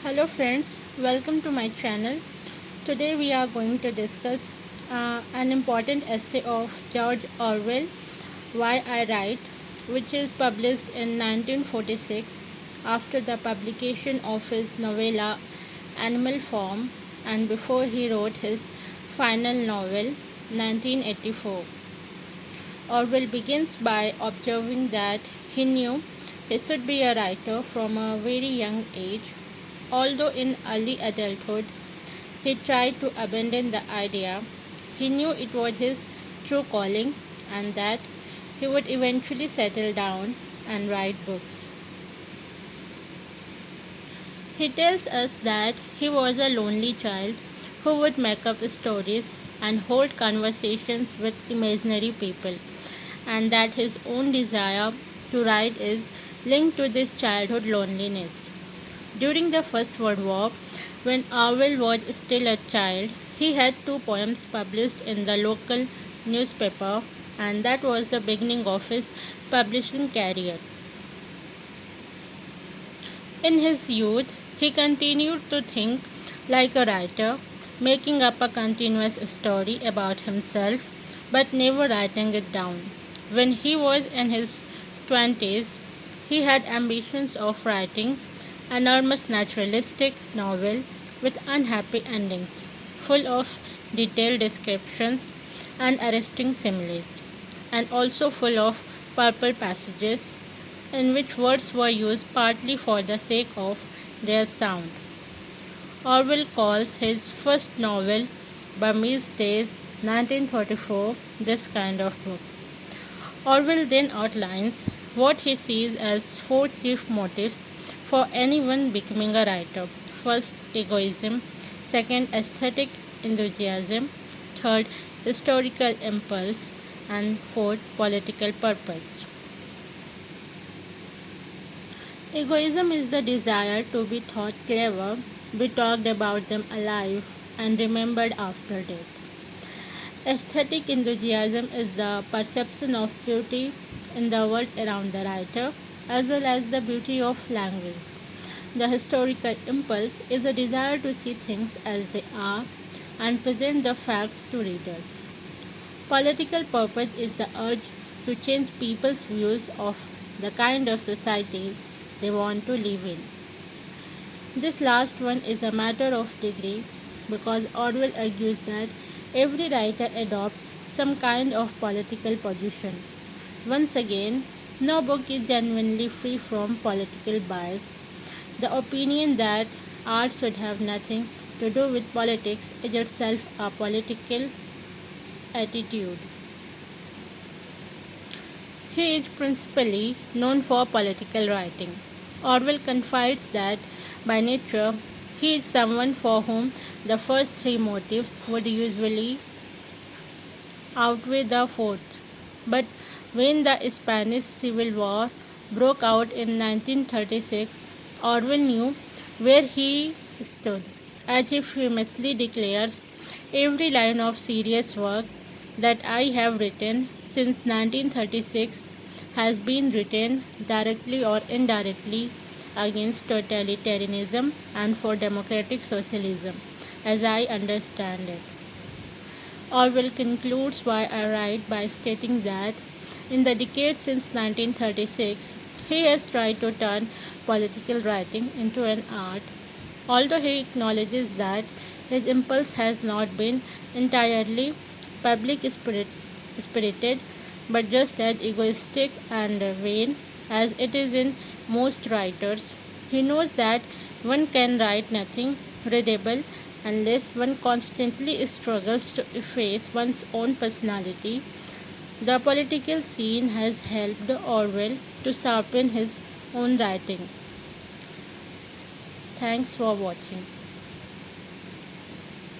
Hello friends, welcome to my channel. Today we are going to discuss an important essay of George Orwell, Why I Write, which is published in 1946 after the publication of his novella Animal Farm and before he wrote his final novel 1984. Orwell begins by observing that he knew he should be a writer from a very young age, although in early adulthood he tried to abandon the idea. He knew it was his true calling and that he would eventually settle down and write books. He tells us that he was a lonely child who would make up stories and hold conversations with imaginary people, and that his own desire to write is linked to this childhood loneliness. During the First World War, when Orwell was still a child, he had two poems published in the local newspaper, and that was the beginning of his publishing career. In his youth, he continued to think like a writer, making up a continuous story about himself but never writing it down. When he was in his 20s, he had ambitions of writing enormous naturalistic novel with unhappy endings, full of detailed descriptions and arresting similes, and also full of purple passages in which words were used partly for the sake of their sound. Orwell calls his first novel, Burmese Days 1934, this kind of book. Orwell then outlines what he sees as four chief motives for anyone becoming a writer. First, egoism. Second, aesthetic enthusiasm. Third, historical impulse. And fourth, political purpose. Egoism is the desire to be thought clever, be talked about them alive, and remembered after death. Aesthetic enthusiasm is the perception of beauty in the world around the writer, as well as the beauty of language. The historical impulse is the desire to see things as they are and present the facts to readers. Political purpose is the urge to change people's views of the kind of society they want to live in. This last one is a matter of degree because Orwell argues that every writer adopts some kind of political position. Once again, no book is genuinely free from political bias. The opinion that art should have nothing to do with politics is itself a political attitude. He is principally known for political writing. Orwell confides that by nature he is someone for whom the first three motives would usually outweigh the fourth. But when the Spanish Civil War broke out in 1936, Orwell knew where he stood. As he famously declares, every line of serious work that I have written since 1936 has been written directly or indirectly against totalitarianism and for democratic socialism, as I understand it. Orwell concludes Why I Write by stating that in the decade since 1936, he has tried to turn political writing into an art, although he acknowledges that his impulse has not been entirely spirited, but just as egoistic and vain as it is in most writers. He knows that one can write nothing readable unless one constantly struggles to efface one's own personality. The political scene has helped Orwell to sharpen his own writing. Thanks for watching.